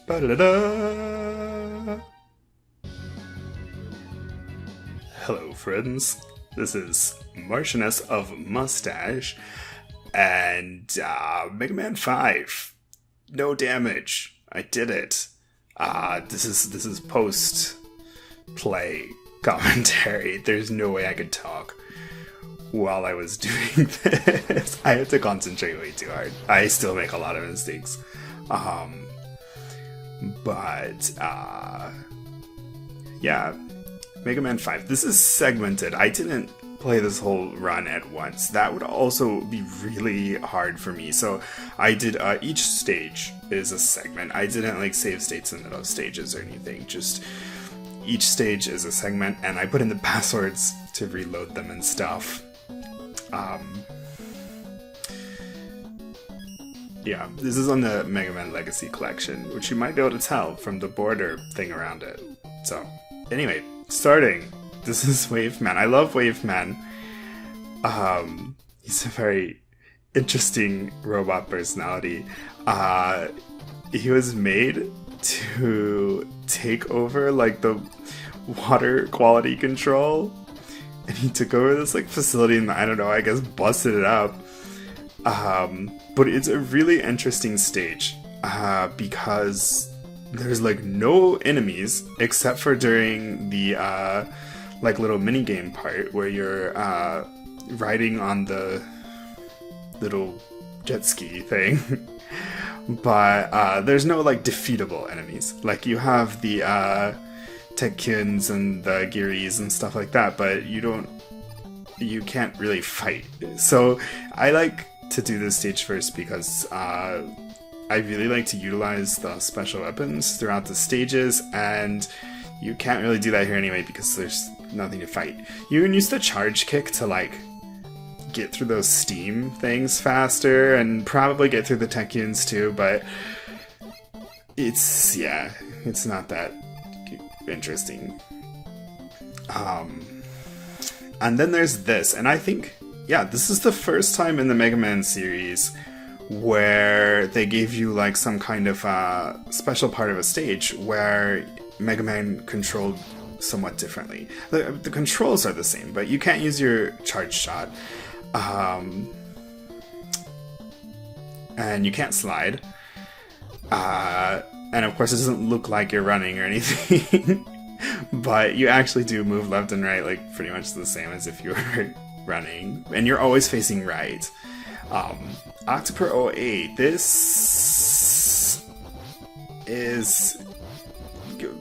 Ba-da-da-da. Hello friends, this is Marchioness of Mustache, and Mega Man 5. No damage. I did it. This is post-play commentary. There's no way I could talk while I was doing this. I had to concentrate way too hard. I still make a lot of mistakes. Yeah, Mega Man 5. This is segmented. I didn't play this whole run at once. That would also be really hard for me. So I did, each stage is a segment. I didn't like save states in the middle of stages or anything. Just each stage is a segment, and I put in the passwords to reload them and stuff. Yeah, this is on the Mega Man Legacy Collection, which you might be able to tell from the border thing around it. So, anyway, starting. This is Wave Man. I love Wave Man. He's a very interesting robot personality. He was made to take over, like, the water quality control. And he took over this, like, facility and, I don't know, I guess busted it up. But it's a really interesting stage, because there's, like, no enemies, except for during the, like, little minigame part, where you're, riding on the little jet ski thing. But, there's no, like, defeatable enemies. Like, you have the, Tekkyuns and the Giris and stuff like that, but you can't really fight. So, I like to do this stage first because I really like to utilize the special weapons throughout the stages, and you can't really do that here anyway because there's nothing to fight. You can use the charge kick to, like, get through those steam things faster and probably get through the Tekkyuns too, but it's not that interesting. And then there's this, and I think, yeah, this is the first time in the Mega Man series where they gave you, like, some kind of special part of a stage where Mega Man controlled somewhat differently. The controls are the same, but you can't use your charge shot. And you can't slide. And of course it doesn't look like you're running or anything. But you actually do move left and right, like, pretty much the same as if you were running, and you're always facing right. Octoper 08, this is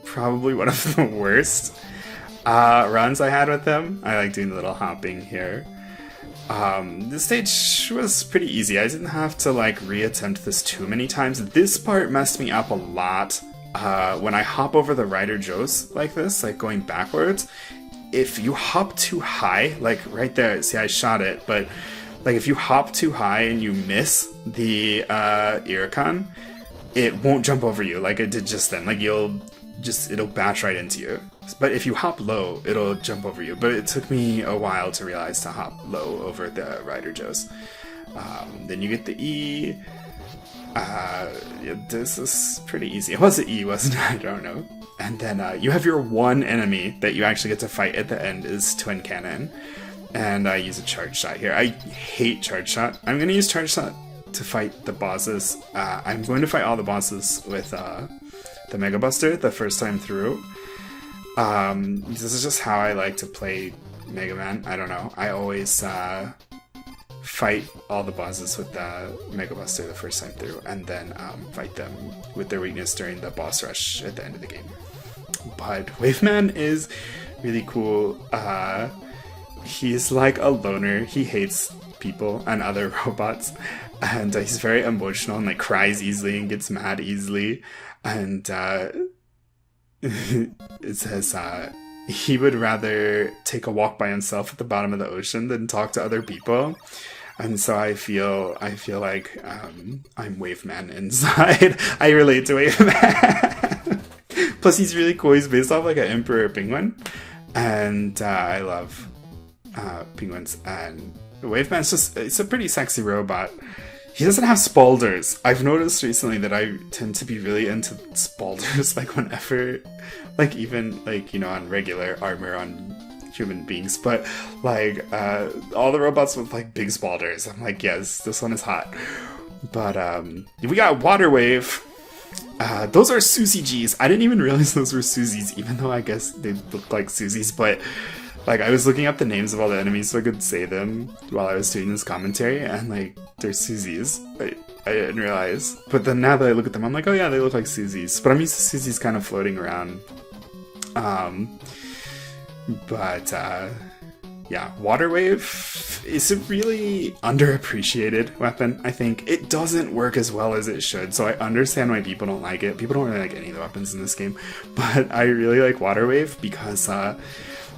probably one of the worst runs I had with them. I like doing the little hopping here. This stage was pretty easy. I didn't have to, like, reattempt this too many times. This part messed me up a lot. When I hop over the Rider Joes like this, like going backwards, if you hop too high, like right there, see, I shot it, but like if you hop too high and you miss the Iricon, it won't jump over you like it did just then. Like it'll bash right into you. But if you hop low, it'll jump over you. But it took me a while to realize to hop low over the Rider Joes. Then you get the E. Yeah, this is pretty easy. It was an E, wasn't it? I don't know. And then you have your one enemy that you actually get to fight at the end is Twin Cannon. And I use a charge shot here. I hate charge shot. I'm going to use charge shot to fight the bosses. I'm going to fight all the bosses with the Mega Buster the first time through. This is just how I like to play Mega Man. I don't know. I always fight all the bosses with the Mega Buster the first time through, and then fight them with their weakness during the boss rush at the end of the game. But Wave Man is really cool. He's like a loner. He hates people and other robots, and he's very emotional and, like, cries easily and gets mad easily. And it says he would rather take a walk by himself at the bottom of the ocean than talk to other people. And so I feel like I'm Wave Man inside. I relate to Wave Man. Plus, he's really cool. He's based off, like, an emperor penguin, and I love penguins. And Wave Man's it's a pretty sexy robot. He doesn't have spaulders. I've noticed recently that I tend to be really into spaulders, like whenever, like even like, you know, on regular armor on human beings, but like all the robots with like big spaulders, I'm like, yes, this one is hot. But we got Water Wave. Those are Susie G's. I didn't even realize those were Susies, even though I guess they look like Susies, but like I was looking up the names of all the enemies so I could say them while I was doing this commentary, and like they're Susies. I didn't realize. But then now that I look at them, I'm like, oh yeah, they look like Susies. But I'm used to Susies kind of floating around. Yeah, Water Wave is a really underappreciated weapon, I think. It doesn't work as well as it should, so I understand why people don't like it. People don't really like any of the weapons in this game, but I really like Water Wave because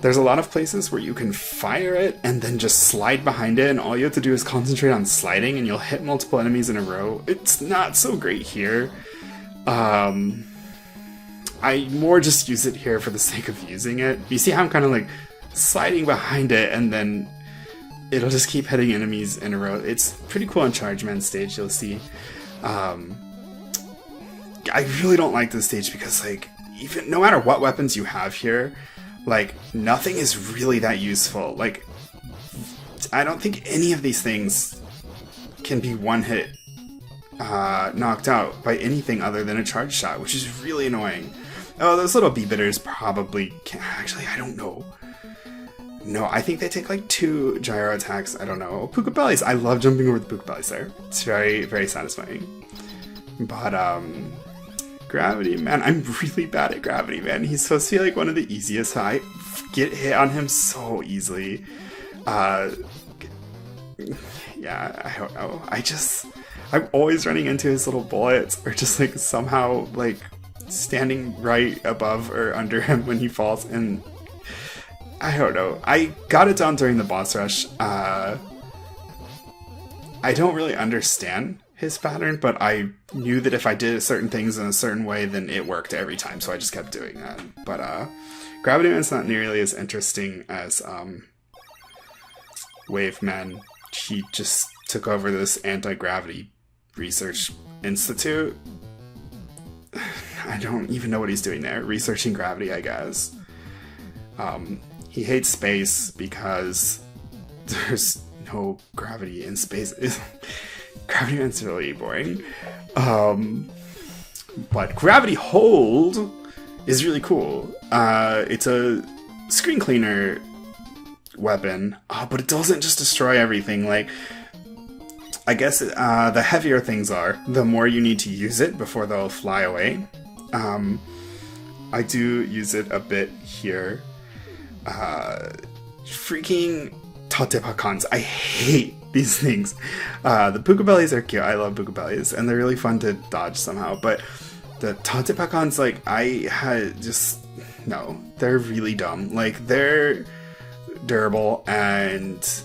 there's a lot of places where you can fire it and then just slide behind it, and all you have to do is concentrate on sliding and you'll hit multiple enemies in a row. It's not so great here. I more just use it here for the sake of using it. You see how I'm kind of like sliding behind it and then it'll just keep hitting enemies in a row. It's pretty cool on Charge Man stage, you'll see. I really don't like this stage because like even no matter what weapons you have here, like nothing is really that useful. Like I don't think any of these things can be one hit knocked out by anything other than a charge shot, which is really annoying. Oh, those little bee-bitters probably can actually, I don't know. No, I think they take like 2 gyro attacks. I don't know. Puka bellies. I love jumping over the puka bellies there. It's very, very satisfying. But Gravity Man. I'm really bad at Gravity Man. He's supposed to be like one of the easiest. I get hit on him so easily. Yeah, I don't know. I'm always running into his little bullets, or just like somehow like standing right above or under him when he falls, and I don't know. I got it down during the boss rush. I don't really understand his pattern, but I knew that if I did certain things in a certain way, then it worked every time, so I just kept doing that. But Gravity Man's not nearly as interesting as Wave Man. He just took over this anti-gravity research institute. I don't even know what he's doing there. Researching gravity, I guess. He hates space because there's no gravity in space. Gravity Man's really boring. But Gravity Hold is really cool. It's a screen cleaner weapon, but it doesn't just destroy everything. Like, I guess the heavier things are, the more you need to use it before they'll fly away. I do use it a bit here. Freaking Tatepakans. I hate these things. The puka bellies are cute. I love puka bellies, and they're really fun to dodge somehow. But the Tatepakans, like, no, they're really dumb. Like, they're durable and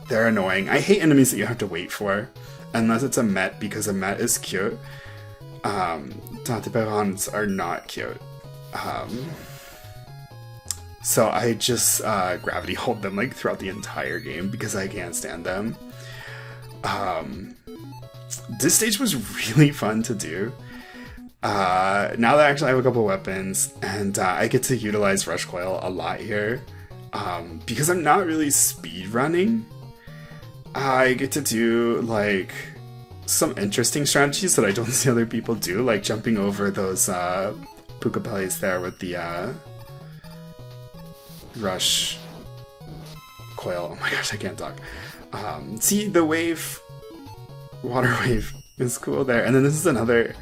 they're annoying. I hate enemies that you have to wait for, unless it's a Met, because a Met is cute. Tatepakans are not cute. So I just gravity hold them like throughout the entire game because I can't stand them. This stage was really fun to do. Now that I actually have a couple weapons, and I get to utilize Rush Coil a lot here. Because I'm not really speed running, I get to do like some interesting strategies that I don't see other people do, like jumping over those puka bellies there with the Rush Coil. Oh my gosh, I can't talk. See, the wave, water wave is cool there. And then this is another,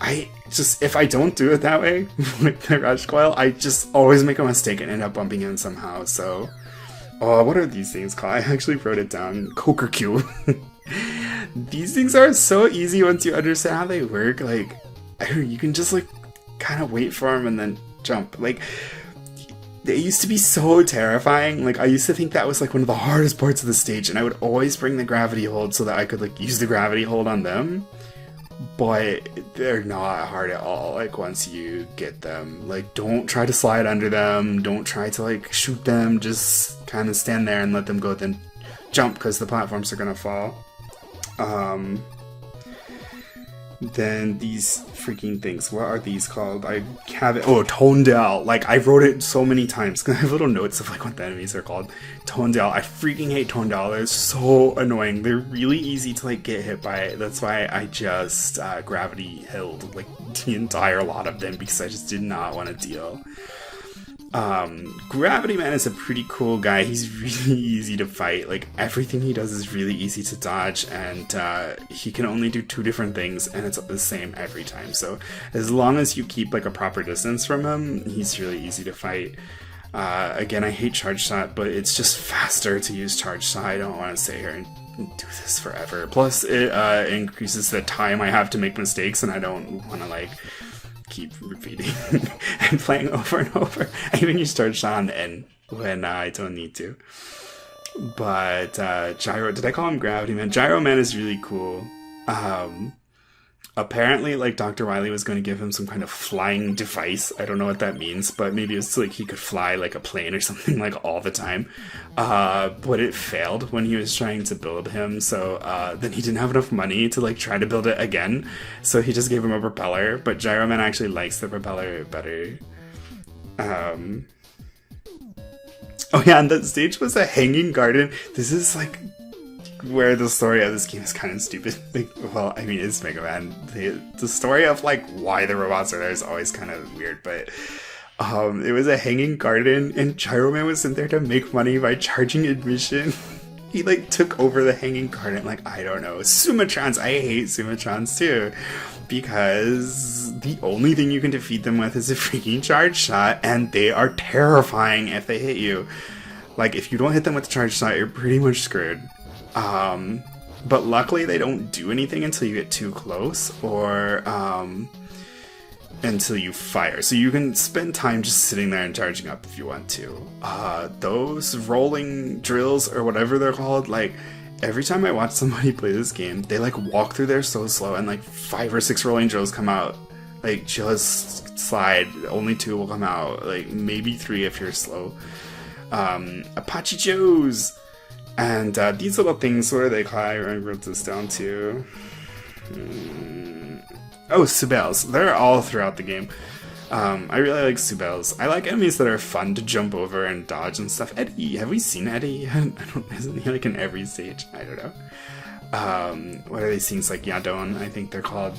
if I don't do it that way with the Rush Coil, I just always make a mistake and end up bumping in somehow. So, what are these things called? I actually wrote it down. Coker Q. These things are so easy once you understand how they work. Like, you can just like kind of wait for them and then jump. Like, they used to be so terrifying. Like, I used to think that was like one of the hardest parts of the stage, and I would always bring the gravity hold so that I could like use the gravity hold on them. But they're not hard at all, like, once you get them. Like, don't try to slide under them, don't try to like shoot them, just kind of stand there and let them go, then jump, because the platforms are gonna fall. Then these freaking things. What are these called? I have it. Oh, Tonedale. Like, I wrote it so many times because I have little notes of like what the enemies are called. Tonedale. I freaking hate Tonedale. They're so annoying. They're really easy to like get hit by. That's why I just gravity held like the entire lot of them because I just did not want to deal. Gravity Man is a pretty cool guy. He's really easy to fight. Like, everything he does is really easy to dodge, and he can only do 2 different things, and it's the same every time. So as long as you keep like a proper distance from him, he's really easy to fight. Again, I hate Charge Shot, but it's just faster to use Charge Shot. I don't want to sit here and do this forever. Plus, it increases the time I have to make mistakes, and I don't want to like keep repeating and playing over and over. I even use Charge Shot on the end when I don't need to. But Gyro, did I call him Gravity Man? Gyro Man is really cool. Apparently, like, Dr. Wily was going to give him some kind of flying device. I don't know what that means, but maybe it's like he could fly like a plane or something like all the time. But it failed when he was trying to build him, so then he didn't have enough money to like try to build it again. So he just gave him a propeller, but Gyro Man actually likes the propeller better. Oh yeah, and that stage was a hanging garden. This is like where the story of this game is kind of stupid. Like, well, I mean, it's Mega Man. The story of like why the robots are there is always kind of weird, but it was a hanging garden, and Gyro Man was in there to make money by charging admission. He like took over the hanging garden. Like, I don't know, Sumatrons. I hate Sumatrons too, because the only thing you can defeat them with is a freaking Charge Shot, and they are terrifying if they hit you. Like, if you don't hit them with the Charge Shot, you're pretty much screwed. But luckily they don't do anything until you get too close, or until you fire. So you can spend time just sitting there and charging up if you want to. Those rolling drills, or whatever they're called, like, every time I watch somebody play this game, they like walk through there so slow, and like 5 or 6 rolling drills come out. Like, just slide, only 2 will come out, like maybe 3 if you're slow. Apache Joes! And these little things, what are they called? I wrote this down too. Oh, Subels. They're all throughout the game. I really like Subels. I like enemies that are fun to jump over and dodge and stuff. Eddie, have we seen Eddie? Isn't he like in every stage? I don't know. What are these things like Yadon? I think they're called.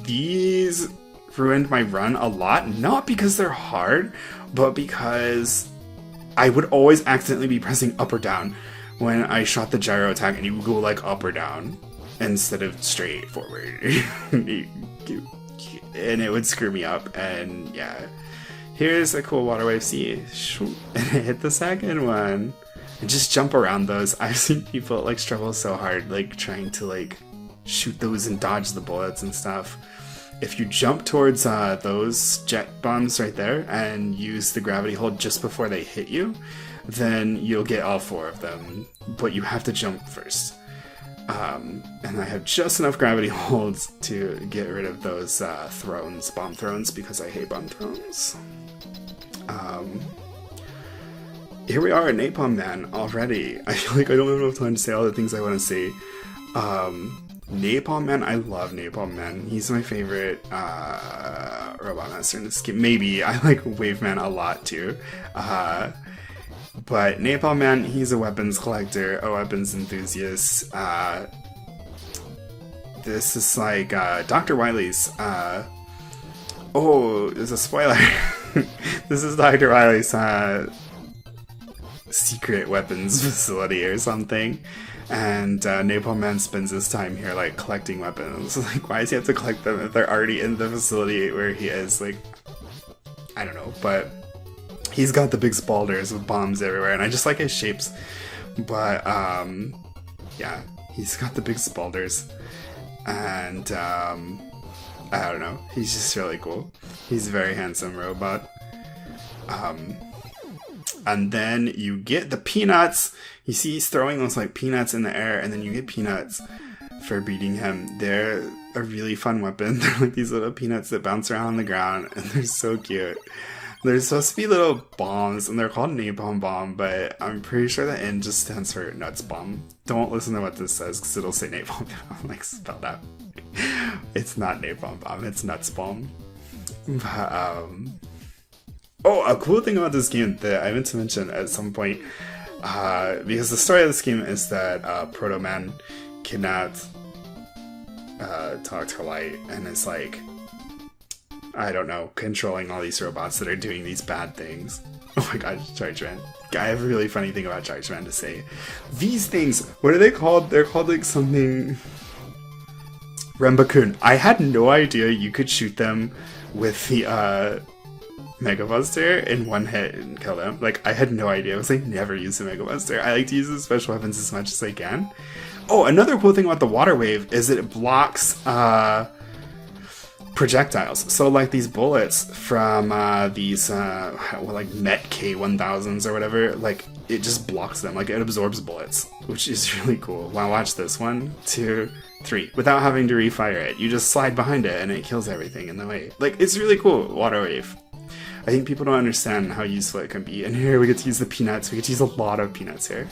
These ruined my run a lot, not because they're hard, but because I would always accidentally be pressing up or down when I shot the gyro attack, and you would go like up or down instead of straight forward. And it would screw me up, and yeah. Here's a cool water wave. See? And I hit the second one. And just jump around those. I've seen people like struggle so hard, like trying to like shoot those and dodge the bullets and stuff. If you jump towards those jet bombs right there and use the gravity hold just before they hit you, then you'll get all 4 of them, but you have to jump first. And I have just enough gravity holds to get rid of those bomb thrones, because I hate bomb thrones. Here we are at Napalm Man already. I feel like I don't have enough time to say all the things I want to say. Napalm Man, I love Napalm Man. He's my favorite robot master in this game. Maybe I like Wave Man a lot too. But Napalm Man, he's a weapons collector, a weapons enthusiast. This is like Dr. Wily's. Oh, there's a spoiler. This is Dr. Wily's secret weapons facility or something. And Napalm Man spends his time here like collecting weapons. Like, why does he have to collect them if they're already in the facility where he is? Like, I don't know, but he's got the big spaulders with bombs everywhere, and I just like his shapes. But yeah, he's got the big spaulders, and I don't know, he's just really cool. He's a very handsome robot. And then you get the peanuts. You see he's throwing those like peanuts in the air, and then you get peanuts for beating him. They're a really fun weapon. They're like these little peanuts that bounce around on the ground, and they're so cute. They're supposed to be little bombs, and they're called Napalm Bomb, but I'm pretty sure the N just stands for Nuts Bomb. Don't listen to what this says, because it'll say Napalm Bomb, like, spelled out. It's not Napalm Bomb, it's Nuts Bomb. Oh, a cool thing about this game that I meant to mention at some point, because the story of this game is that Proto Man kidnapped Dr. Light and is like, I don't know, controlling all these robots that are doing these bad things. Oh my gosh, Charge Man. I have a really funny thing about Charge Man to say. These things, what are they called? They're called like something... Rembakun. I had no idea you could shoot them with the Mega Buster in one hit and kill them. Like, I had no idea. I was like, never use the Mega Buster. I like to use the special weapons as much as I can. Oh, another cool thing about the Water Wave is that it blocks projectiles. So like these bullets from these like Met K1000s or whatever, like it just blocks them. Like it absorbs bullets, which is really cool. Wow, watch this. 1, 2, 3. Without having to refire it, you just slide behind it and it kills everything in the way. Like, it's really cool. Water Wave. I think people don't understand how useful it can be. And here we get to use the peanuts. We get to use a lot of peanuts here.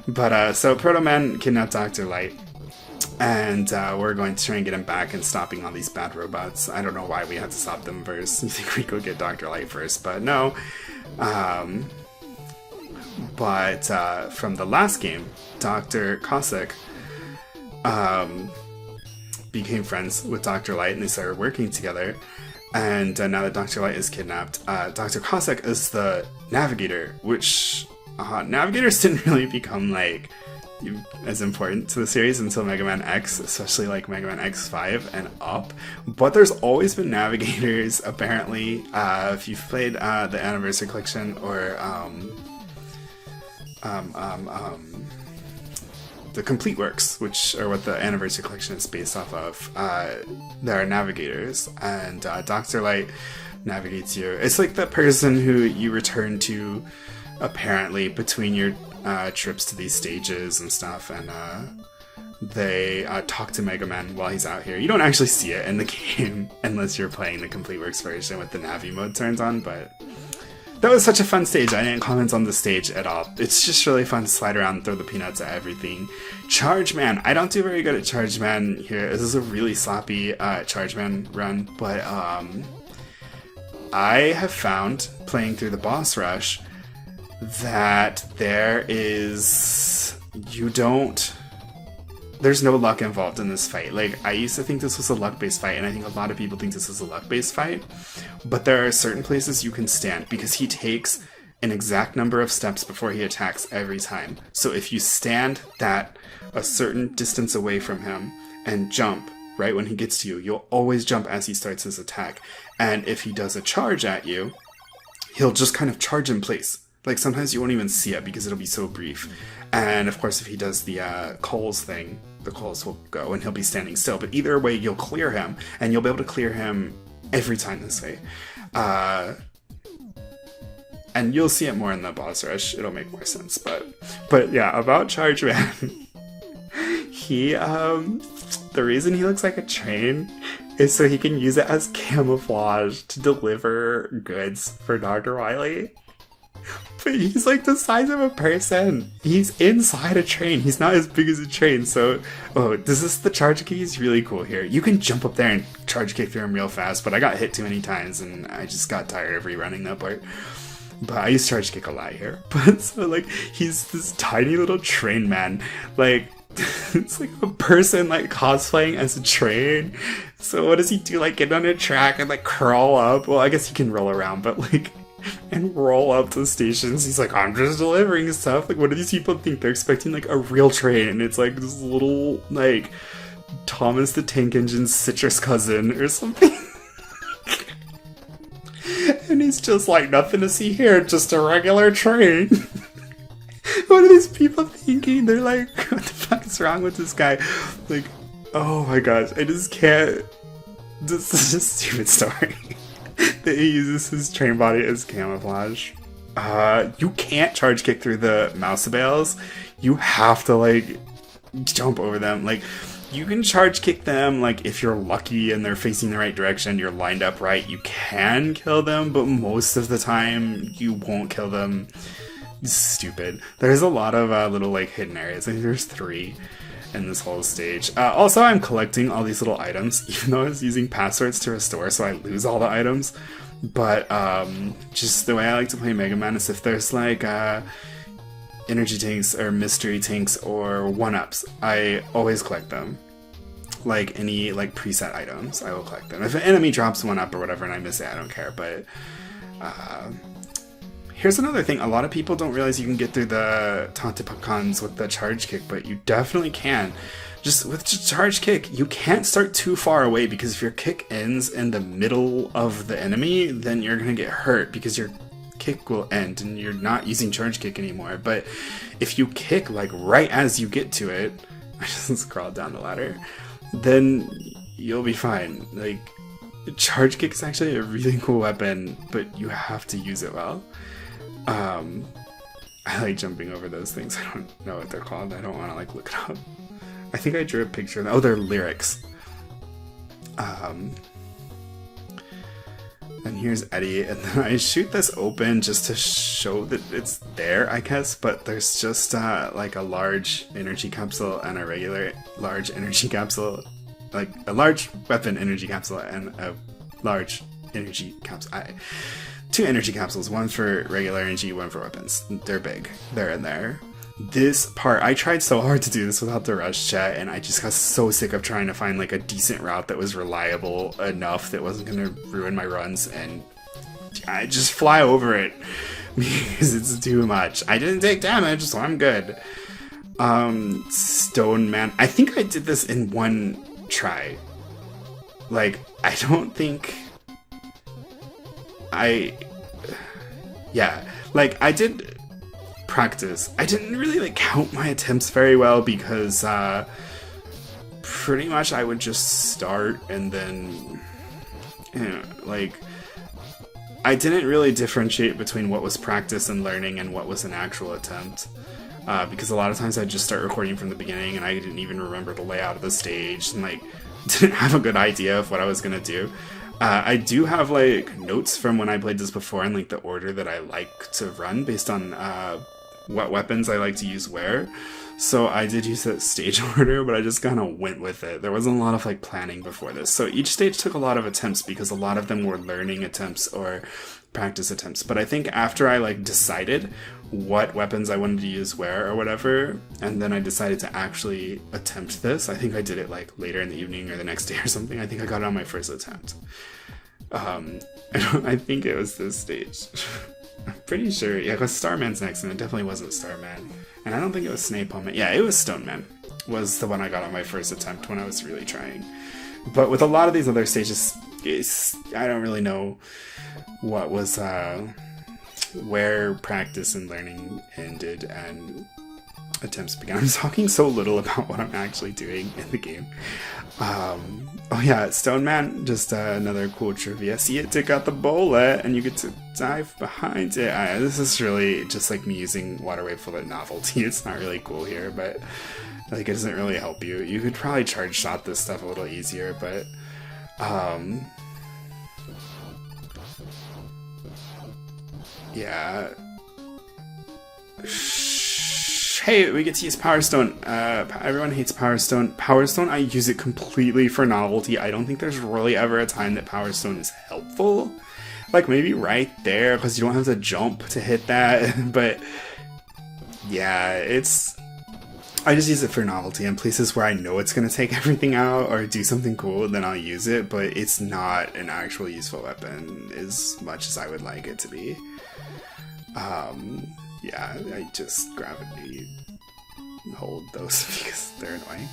But so Proto Man kidnapped Dr. Light. And we're going to try and get him back and stopping all these bad robots. I don't know why we had to stop them first. You think we'd go get Dr. Light first, but no. But from the last game, Dr. Cossack became friends with Dr. Light and they started working together. And now that Dr. Light is kidnapped, Dr. Cossack is the navigator, which navigators didn't really become like as important to the series until Mega Man X, especially like Mega Man X5 and up. But there's always been navigators, apparently. If you've played the Anniversary Collection or the Complete Works, which are what the Anniversary Collection is based off of, there are navigators, and Dr. Light navigates you. It's like that person who you return to, apparently, between your trips to these stages and stuff, and they talk to Mega Man while he's out here. You don't actually see it in the game unless you're playing the Complete Works version with the Navi mode turned on, but that was such a fun stage. I didn't comment on the stage at all. It's just really fun to slide around and throw the peanuts at everything. Charge Man. I don't do very good at Charge Man here. This is a really sloppy Charge Man run, but I have found, playing through the boss rush, that there's no luck involved in this fight. Like, I used to think this was a luck-based fight, and I think a lot of people think this is a luck-based fight, but there are certain places you can stand, because he takes an exact number of steps before he attacks every time. So if you stand a certain distance away from him and jump right when he gets to you, you'll always jump as he starts his attack. And if he does a charge at you, he'll just kind of charge in place. Like, sometimes you won't even see it because it'll be so brief. And, of course, if he does the coals thing, the coals will go and he'll be standing still. But either way, you'll clear him, and you'll be able to clear him every time this way. And you'll see it more in the boss rush. It'll make more sense. But yeah, about Charge Man. He, the reason he looks like a train is so he can use it as camouflage to deliver goods for Dr. Wily. But he's like the size of a person. He's inside a train. He's not as big as a train. So, the charge kick is really cool here. You can jump up there and charge kick through him real fast, but I got hit too many times and I just got tired of rerunning that part. But I use charge kick a lot here. But so, like, he's this tiny little train man. Like, it's like a person, like, cosplaying as a train. So what does he do? Like, get on a track and, like, crawl up? Well, I guess he can roll around, but, like, and roll up to the stations. He's like, I'm just delivering stuff. Like, what do these people think? They're expecting, like, a real train. And it's, like, this little, like, Thomas the Tank Engine's citrus cousin or something. And he's just like, nothing to see here, just a regular train. What are these people thinking? They're like, what the fuck is wrong with this guy? Like, oh my gosh, I just can't. This is a stupid story. That he uses his train body as camouflage. You can't charge kick through the mouse bales. You have to, like, jump over them. Like, you can charge kick them, like, if you're lucky and they're facing the right direction, you're lined up right, you can kill them, but most of the time, you won't kill them. It's stupid. There's a lot of little, like, hidden areas. I think there's 3. in this whole stage. Also, I'm collecting all these little items, even though I was using passwords to restore, so I lose all the items. But just the way I like to play Mega Man is if there's like energy tanks or mystery tanks or 1-ups, I always collect them. Like any like preset items, I will collect them. If an enemy drops 1-up or whatever and I miss it, I don't care. But here's another thing. A lot of people don't realize you can get through the Tantipakans with the charge kick, but you definitely can. Just with charge kick, you can't start too far away, because if your kick ends in the middle of the enemy, then you're going to get hurt because your kick will end and you're not using charge kick anymore. But if you kick like right as you get to it, I just crawled down the ladder, then you'll be fine. Like, charge kick is actually a really cool weapon, but you have to use it well. I like jumping over those things. I don't know what they're called. I don't want to like look it up. I think I drew a picture of them. Oh, they're lyrics. And here's Eddie, and then I shoot this open just to show that it's there, I guess, but there's just like a large energy capsule and a regular large energy capsule, like a large weapon energy capsule and a large energy capsule. 2 energy capsules, one for regular energy, one for weapons. They're big. They're in there. This part, I tried so hard to do this without the rush chat, and I just got so sick of trying to find like a decent route that was reliable enough that wasn't going to ruin my runs, and I just fly over it because it's too much. I didn't take damage, so I'm good. Stone Man. I think I did this in one try. Like, I don't think yeah, like I did practice. I didn't really like count my attempts very well because pretty much I would just start and then, you know, like I didn't really differentiate between what was practice and learning and what was an actual attempt, because a lot of times I'd just start recording from the beginning and I didn't even remember the layout of the stage and like didn't have a good idea of what I was gonna do. I do have like notes from when I played this before and like the order that I like to run based on what weapons I like to use where. So I did use that stage order, but I just kind of went with it. There wasn't a lot of like planning before this. So each stage took a lot of attempts because a lot of them were learning attempts or practice attempts. But I think after I like decided what weapons I wanted to use where or whatever, and then I decided to actually attempt this, I think I did it like later in the evening or the next day or something. I think I got it on my first attempt. I think it was this stage. I'm pretty sure, yeah, because Starman's next, and it definitely wasn't Starman. And I don't think it was Napalm Man. Yeah, it was Stone Man. Was the one I got on my first attempt when I was really trying. But with a lot of these other stages, I don't really know what was, where practice and learning ended and attempts began. I'm talking so little about what I'm actually doing in the game. Oh yeah, Stone Man, just another cool trivia. See it take out the bullet and you get to dive behind it. This is really just like me using Water Wave for novelty. It's not really cool here, but like it doesn't really help you. You could probably charge shot this stuff a little easier, but yeah. Hey, we get to use Power Stone. Everyone hates Power Stone. Power Stone, I use it completely for novelty. I don't think there's really ever a time that Power Stone is helpful. Like, maybe right there, because you don't have to jump to hit that. But, yeah, I just use it for novelty. In places where I know it's going to take everything out or do something cool, then I'll use it. But it's not an actual useful weapon as much as I would like it to be. Yeah, I just gravity hold those because they're annoying.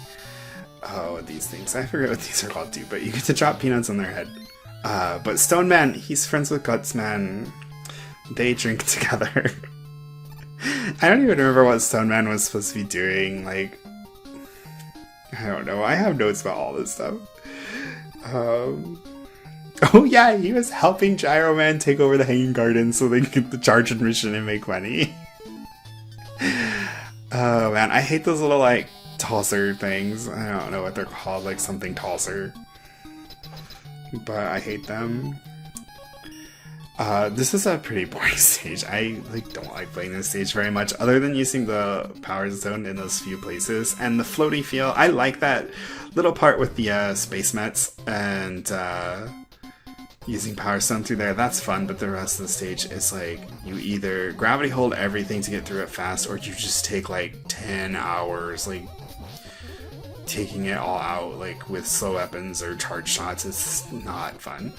Oh, these things. I forget what these are called too, but you get to drop peanuts on their head. But Stone Man, he's friends with Guts Man. They drink together. I don't even remember what Stone Man was supposed to be doing. Like, I don't know. I have notes about all this stuff. Oh yeah, he was helping Gyro Man take over the Hanging Garden so they could get the charge admission and make money. Oh man, I hate those little like tosser things. I don't know what they're called, like something tosser. But I hate them. This is a pretty boring stage. I don't like playing this stage very much, other than using the power zone in those few places. And the floaty feel, I like that little part with the space mets and using power stone through there. That's fun, but the rest of the stage is like you either gravity hold everything to get through it fast, or you just take like 10 hours like taking it all out like with slow weapons or charge shots. It's not fun.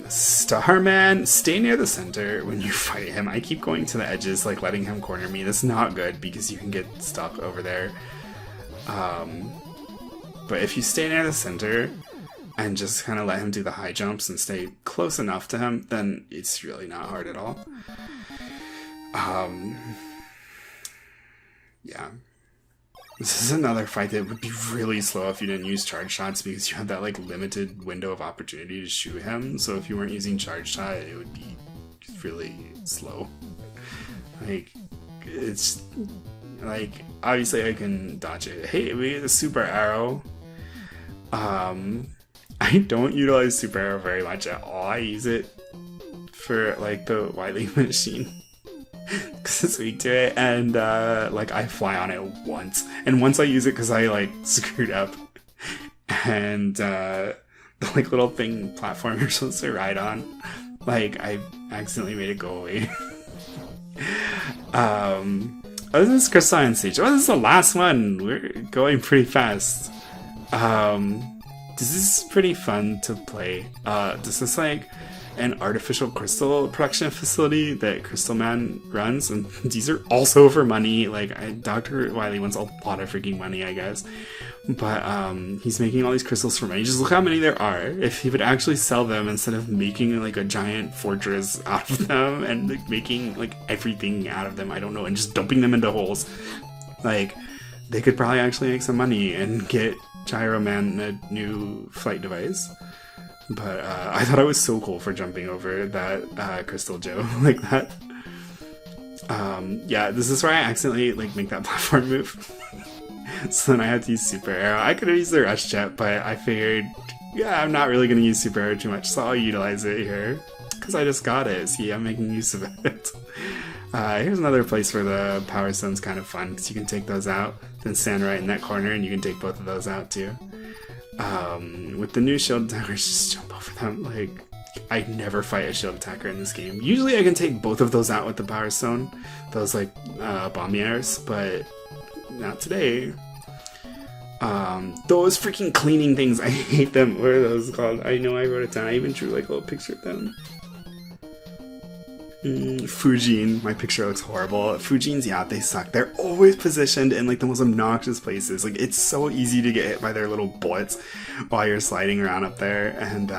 Starman, stay near the center when you fight him. I keep going to the edges, like letting him corner me. That's not good because you can get stuck over there. But if you stay near the center and just kind of let him do the high jumps and stay close enough to him, then it's really not hard at all. Yeah. This is another fight that would be really slow if you didn't use charge shots, because you have that like limited window of opportunity to shoot him. So if you weren't using charge shot, it would be really slow. Like, it's like, obviously I can dodge it. Hey, we get a super arrow. I don't utilize super arrow very much at all. I use it for like the Wily Machine because it's weak to it, and like I fly on it once, and once I use it because I like screwed up, and the like little thing platform you're supposed to ride on, like I accidentally made it go away. Oh, this is Crystalline Stage. Oh, this is the last one. We're going pretty fast. This is pretty fun to play. This is like an artificial crystal production facility that Crystal Man runs, and these are also for money. Like, Dr. Wily wants a lot of freaking money, I guess. But he's making all these crystals for money. Just look how many there are. If he would actually sell them instead of making like a giant fortress out of them and like making like everything out of them, I don't know, and just dumping them into holes, like they could probably actually make some money and get Gyro Man a new flight device. But I thought it was so cool for jumping over that Crystal Joe like that. Yeah, this is where I accidentally like make that platform move. So then I had to use Super Arrow. I could have used the Rush Jet, but I figured, yeah, I'm not really going to use Super Arrow too much, so I'll utilize it here. Because I just got it. See, I'm making use of it. Here's another place where the Power Stone's kind of fun, because you can take those out, then stand right in that corner, and you can take both of those out too. With the new shield attackers, just jump over them. Like, I never fight a shield attacker in this game. Usually I can take both of those out with the Power Stone, those like bombiers, but not today. Those freaking cleaning things, I hate them. What are those called? I know I wrote it down. I even drew like a little picture of them. Fujin, my picture looks horrible. Fujins, yeah, they suck. They're always positioned in like the most obnoxious places. Like, it's so easy to get hit by their little bullets while you're sliding around up there. And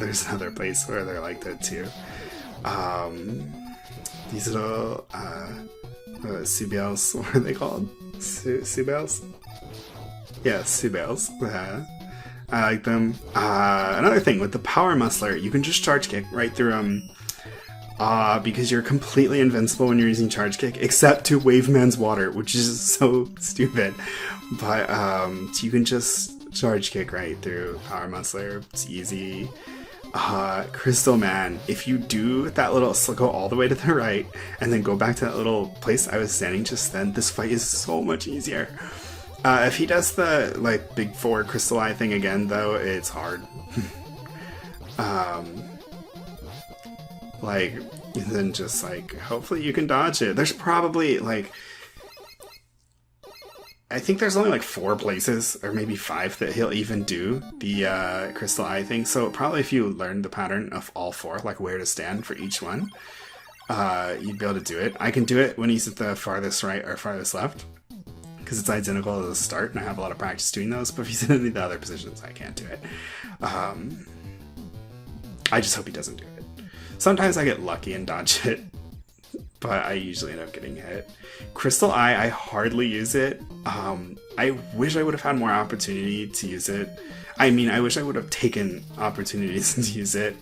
there's another place where they're like that too. These little Subels, what are they called? Subels? Yeah, Subels. I like them. Another thing, with the Power Muscler, you can just charge kick right through them. Because you're completely invincible when you're using charge kick, except to Wave Man's water, which is so stupid. But you can just charge kick right through Power Muscler. It's easy. Crystal Man, if you do that little, go all the way to the right and then go back to that little place I was standing just then, this fight is so much easier. If he does the like big 4 crystal eye thing again though, it's hard. Like, then just like, hopefully you can dodge it. There's probably like, I think there's only like 4 places, or maybe 5, that he'll even do the crystal eye thing. So probably if you learn the pattern of all 4, like where to stand for each one, you'd be able to do it. I can do it when he's at the farthest right or farthest left, because it's identical to the start, and I have a lot of practice doing those. But if he's in any of the other positions, I can't do it. I just hope he doesn't do it. Sometimes I get lucky and dodge it, but I usually end up getting hit. Crystal Eye, I hardly use it. I wish I would have had more opportunity to use it. I mean, I wish I would have taken opportunities to use it.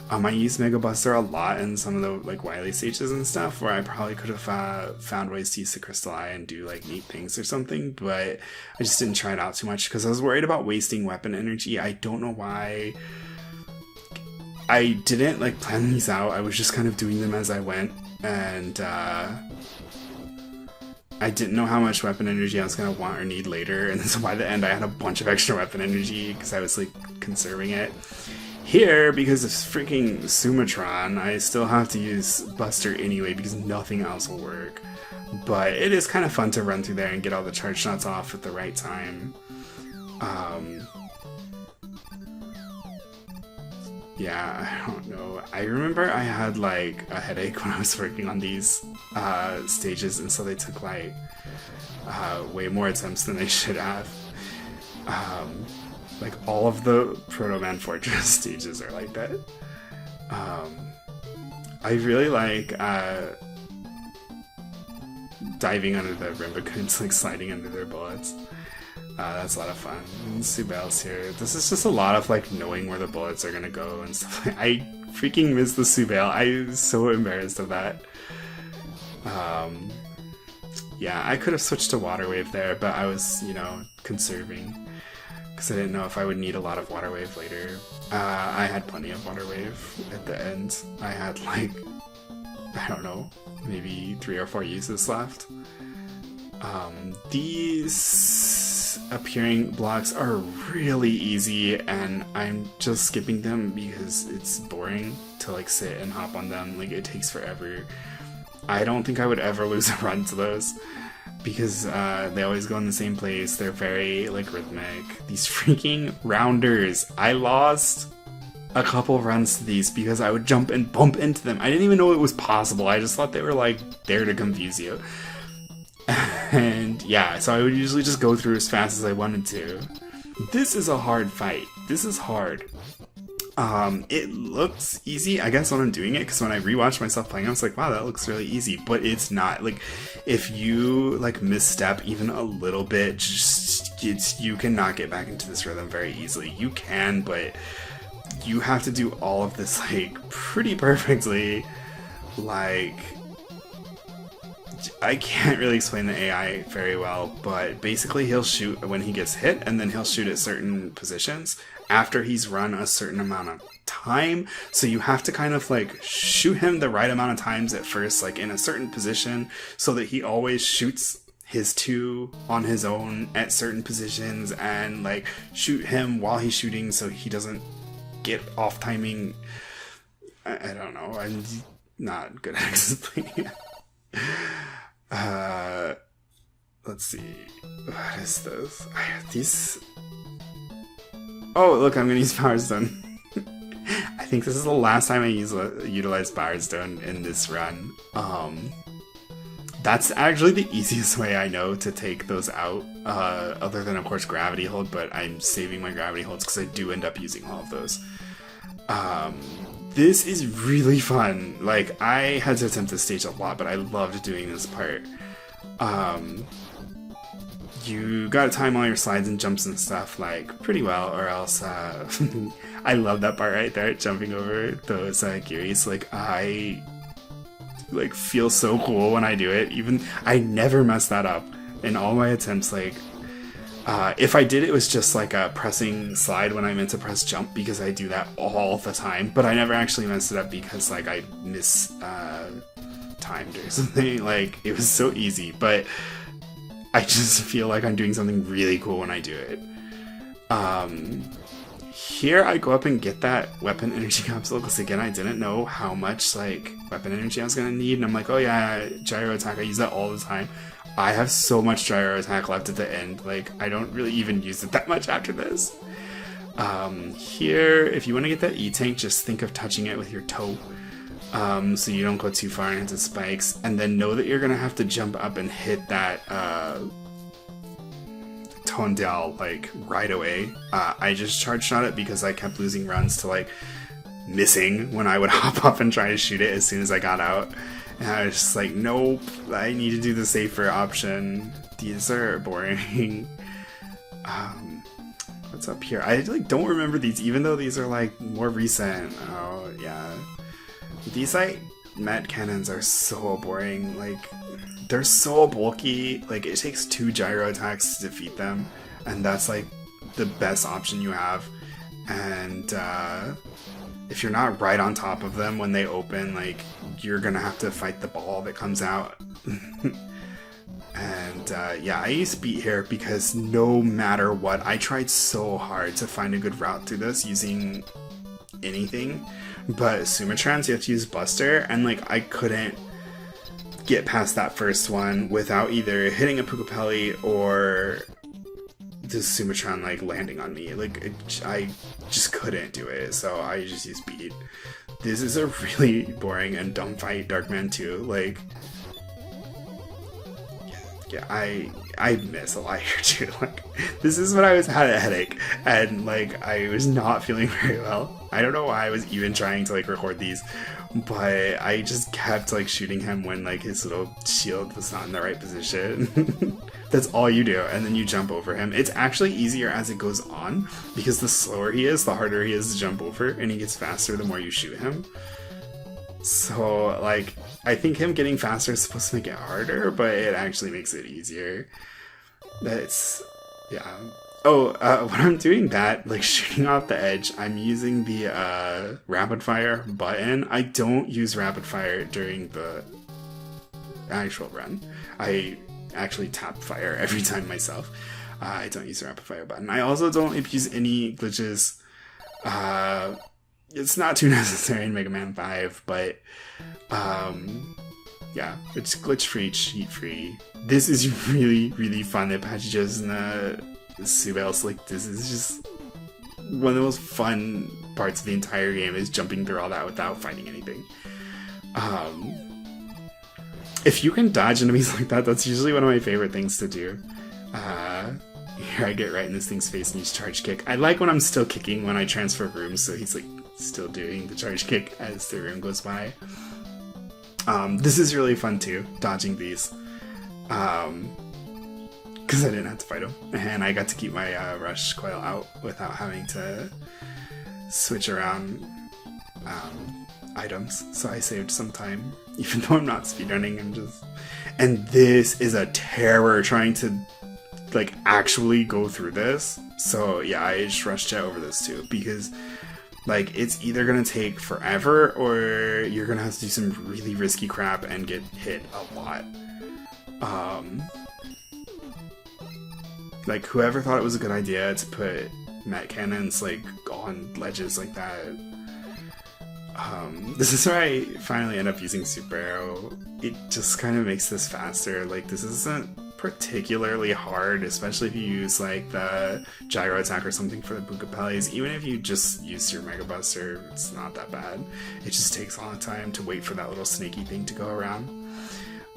I use Mega Buster a lot in some of the like Wily stages and stuff, where I probably could have found ways to use the Crystal Eye and do like neat things or something, but I just didn't try it out too much because I was worried about wasting weapon energy. I don't know why. I didn't like plan these out. I was just kind of doing them as I went, and I didn't know how much weapon energy I was gonna want or need later, and so by the end I had a bunch of extra weapon energy because I was like conserving it. Here, because of freaking Sumatron, I still have to use Buster anyway because nothing else will work. But it is kind of fun to run through there and get all the charge shots off at the right time. Yeah, I don't know. I remember I had like a headache when I was working on these stages, and so they took like way more attempts than they should have. Like all of the Proto Fortress stages are like that. I really like diving under the Rimbacoons, like sliding under their bullets. That's a lot of fun. And Subel's here. This is just a lot of like knowing where the bullets are gonna go and stuff. I freaking miss the Subel. I'm so embarrassed of that. Yeah, I could have switched to Water Wave there, but I was, you know, conserving. Because I didn't know if I would need a lot of Water Wave later. I had plenty of Water Wave at the end. I had like, I don't know, maybe 3 or 4 uses left. These appearing blocks are really easy, and I'm just skipping them because it's boring to like sit and hop on them. Like, it takes forever. I don't think I would ever lose a run to those because they always go in the same place. They're very like rhythmic. These freaking rounders, I lost a couple runs to these because I would jump and bump into them. I didn't even know it was possible. I just thought they were like there to confuse you. And yeah, so I would usually just go through as fast as I wanted to. This is a hard fight. This is hard. It looks easy, I guess, when I'm doing it, because when I rewatched myself playing, I was like, wow, that looks really easy, but it's not. Like, if you, like, misstep even a little bit, you cannot get back into this rhythm very easily. You can, but you have to do all of this, like, pretty perfectly. Like, I can't really explain the AI very well, but basically he'll shoot when he gets hit, and then he'll shoot at certain positions after he's run a certain amount of time. So you have to kind of like shoot him the right amount of times at first, like in a certain position, so that he always shoots his 2 on his own at certain positions, and like shoot him while he's shooting so he doesn't get off timing. I don't know. I'm not good at explaining it. Let's see. What is this? These... Oh, look, I'm gonna use Power Stone. I think this is the last time I utilize Power Stone in this run. That's actually the easiest way I know to take those out, other than, of course, Gravity Hold, but I'm saving my Gravity Holds because I do end up using all of those. This is really fun. Like, I had to attempt this stage a lot, but I loved doing this part. You gotta time all your slides and jumps and stuff, like, pretty well, or else, I love that part right there, jumping over those, Gears. Like, I, like, feel so cool when I do it. Even, I never mess that up in all my attempts. Like, if I did, it was just like a pressing slide when I meant to press jump, because I do that all the time, but I never actually messed it up because, like, I timed or something. Like, it was so easy, but I just feel like I'm doing something really cool when I do it. Here I go up and get that weapon energy capsule, because again, I didn't know how much like weapon energy I was gonna need, and I'm like, oh yeah, gyro attack, I use that all the time. I have so much gyro attack left at the end, like, I don't really even use it that much after this. Here, if you want to get that E-Tank, just think of touching it with your toe. So you don't go too far and hit the spikes, and then know that you're gonna have to jump up and hit that Tondel like right away. I just charge shot it because I kept losing runs to like missing when I would hop up and try to shoot it as soon as I got out, and I was just like, nope, I need to do the safer option. These are boring. What's up here? I like don't remember these, even though these are like more recent. Oh yeah. These, like, med cannons are so boring. Like, they're so bulky. Like, it takes 2 gyro attacks to defeat them, and that's, like, the best option you have. And, if you're not right on top of them when they open, like, you're gonna have to fight the ball that comes out. And yeah, I use Beat here because no matter what, I tried so hard to find a good route through this using anything, but Sumatrans, you have to use Buster, and like, I couldn't get past that first one without either hitting a Pukapelli or the Sumatran like landing on me. Like, I just couldn't do it, so I just used Beat. This is a really boring and dumb fight, Darkman 2. Like, yeah, I miss a lot here too. Like, this is when I had a headache and like I was not feeling very well. I don't know why I was even trying to like record these, but I just kept like shooting him when like his little shield was not in the right position. That's all you do, and then you jump over him. It's actually easier as it goes on, because the slower he is, the harder he is to jump over, and he gets faster the more you shoot him. So, like, I think him getting faster is supposed to make it harder, but it actually makes it easier. That's, yeah. Oh, when I'm doing that, like, shooting off the edge, I'm using the rapid fire button. I don't use rapid fire during the actual run. I actually tap fire every time myself. I don't use the rapid fire button. I also don't use any glitches. It's not too necessary in Mega Man 5, but yeah, it's glitch free, cheat free. This is really, really fun. The Apache Joes and the Subels, like, this is just one of the most fun parts of the entire game, is jumping through all that without fighting anything. If you can dodge enemies like that, that's usually one of my favorite things to do. Here I get right in this thing's face and use charge kick. I like when I'm still kicking when I transfer rooms, so he's like still doing the charge kick as the room goes by. This is really fun too, dodging these. Because I didn't have to fight him, and I got to keep my rush coil out without having to switch around items, so I saved some time, even though I'm not speedrunning. And this is a terror trying to like actually go through this. So yeah, I just rushed jet over this too, because like, it's either gonna take forever or you're gonna have to do some really risky crap and get hit a lot. Like, whoever thought it was a good idea to put Met Cannons like on ledges like that. This is where I finally end up using Super Arrow. It just kind of makes this faster. Like, this isn't particularly hard, especially if you use like the gyro attack or something for the Pukapellis. Even if you just use your Mega Buster, it's not that bad. It just takes a long time to wait for that little snaky thing to go around.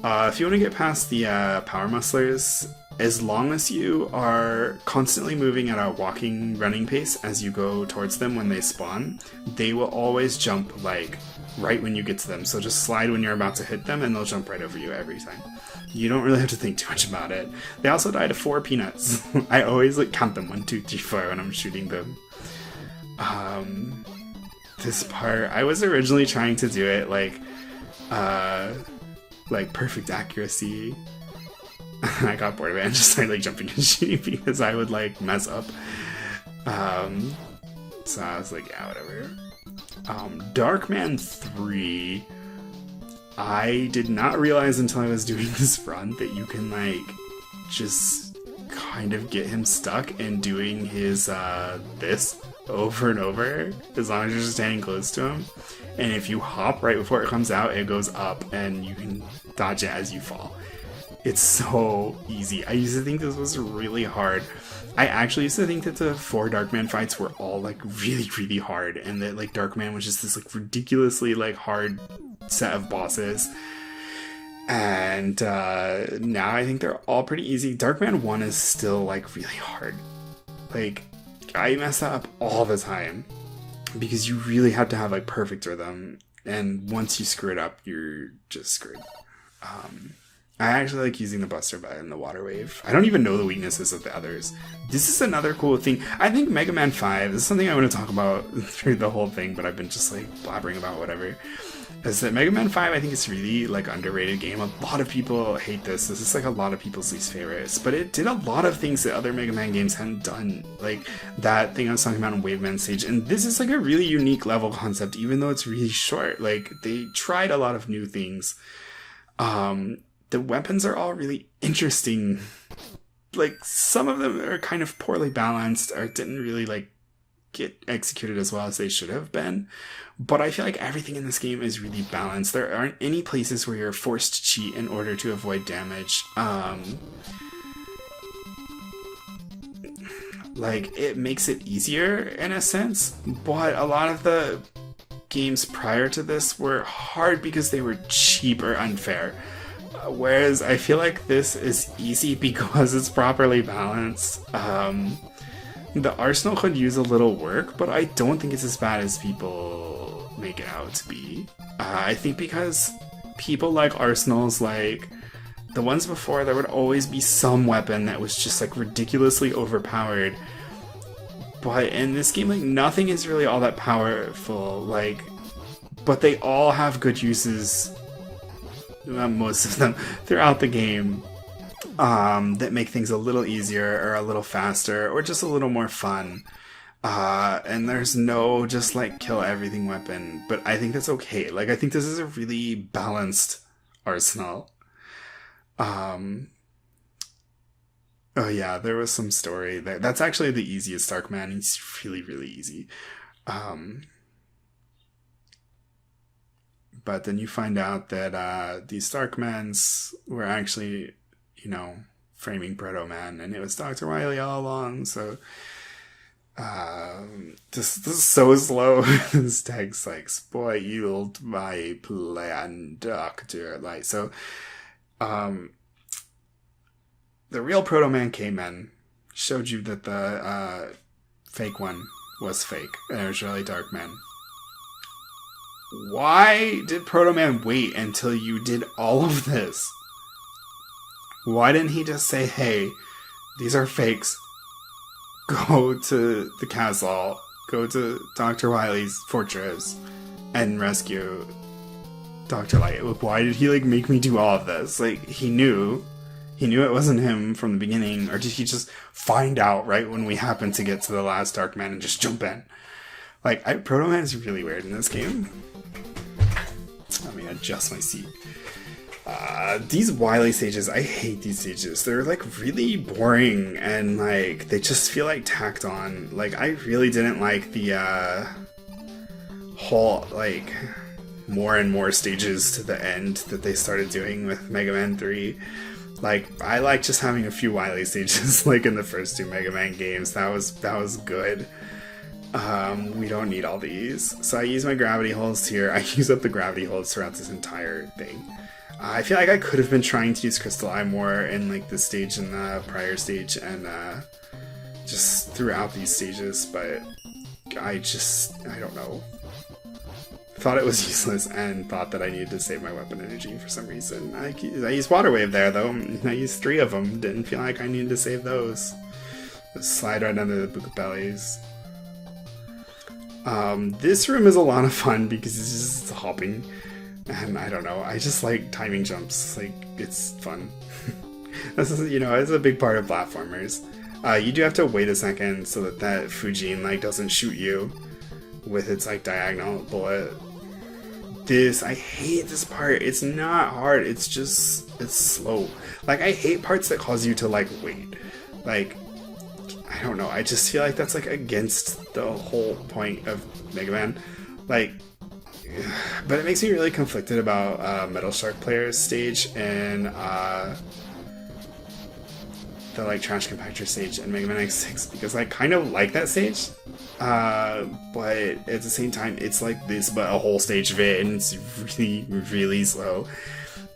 If you want to get past the power musclers, as long as you are constantly moving at a walking, running pace as you go towards them when they spawn, they will always jump like right when you get to them. So just slide when you're about to hit them and they'll jump right over you every time. You don't really have to think too much about it. They also die to 4 peanuts. I always like count them 1, 2, 3, 4 when I'm shooting them. This part, I was originally trying to do it like perfect accuracy. I got bored of it and just started like jumping and shooting because I would like mess up. So I was like, yeah, whatever. Darkman 3, I did not realize until I was doing this run that you can like just kind of get him stuck and doing his this over and over as long as you're just standing close to him. And if you hop right before it comes out, it goes up and you can dodge it as you fall. It's so easy. I used to think this was really hard. I actually used to think that the 4 Darkman fights were all like really, really hard, and that like Darkman was just this like ridiculously like hard set of bosses. And now I think they're all pretty easy. Darkman 1 is still like really hard. Like, I mess that up all the time because you really have to have like perfect rhythm, and once you screw it up, you're just screwed. I actually like using the Buster button and the Water Wave. I don't even know the weaknesses of the others. This is another cool thing. I think Mega Man 5, this is something I want to talk about through the whole thing, but I've been just like blabbering about whatever. is that Mega Man 5, I think it's really like underrated game. A lot of people hate this. This is like a lot of people's least favorites, but it did a lot of things that other Mega Man games hadn't done. Like that thing I was talking about in Wave Man stage. And this is like a really unique level concept, even though it's really short. Like they tried a lot of new things. The weapons are all really interesting. Like some of them are kind of poorly balanced or didn't really like get executed as well as they should have been, but I feel like everything in this game is really balanced. There aren't any places where you're forced to cheat in order to avoid damage. Like it makes it easier in a sense, but a lot of the games prior to this were hard because they were cheap or unfair. Whereas I feel like this is easy because it's properly balanced. The arsenal could use a little work, but I don't think it's as bad as people make it out to be. I think because people like arsenals, like the ones before, there would always be some weapon that was just like ridiculously overpowered. But in this game, like nothing is really all that powerful, like, but they all have good uses, most of them, throughout the game. That make things a little easier or a little faster or just a little more fun. And there's no just like kill everything weapon, but I think that's okay. Like I think this is a really balanced arsenal. Oh yeah, there was some story there. That's actually the easiest Dark Man. He's really, really easy. But then you find out that these Dark Mans were actually, you know, framing Proto Man, and it was Dr. Wily all along. So this is so slow. This text like spoiled my plan, Doctor. Like so, the real Proto Man came in, showed you that the fake one was fake, and it was really Dark Man. Why did Proto Man wait until you did all of this? Why didn't he just say, hey, these are fakes, go to the castle, go to Dr. Wily's fortress, and rescue Dr. Light? Why did he, like, make me do all of this? Like, he knew it wasn't him from the beginning, or did he just find out right when we happened to get to the last Dark Man and just jump in? Like, Proto Man is really weird in this game. Let me adjust my seat. These Wily stages, I hate these stages. They're like really boring and like they just feel like tacked on. Like I really didn't like the whole like more and more stages to the end that they started doing with Mega Man 3. Like I like just having a few Wily stages like in the first two Mega Man games. That was good. We don't need all these. So I use my gravity holes here. I use up the gravity holes throughout this entire thing. I feel like I could have been trying to use Crystal Eye more in like this stage and the prior stage and just throughout these stages, but I don't know. Thought it was useless and thought that I needed to save my weapon energy for some reason. I used Water Wave there though. I used 3 of them. Didn't feel like I needed to save those. Just slide right under the Buka Bellies. This room is a lot of fun because it's just hopping. And I don't know, I just like timing jumps, like, it's fun. This is, you know, it's a big part of platformers. You do have to wait a second so that Fujin, like, doesn't shoot you with its, like, diagonal bullet. I hate this part. It's not hard, it's slow. Like, I hate parts that cause you to, like, wait. Like, I don't know, I just feel like that's, like, against the whole point of Mega Man. Like, but it makes me really conflicted about Metal Shark Player's stage and the like Trash Compactor stage in Mega Man X6 because I kind of like that stage, but at the same time it's like this but a whole stage of it and it's really, really slow,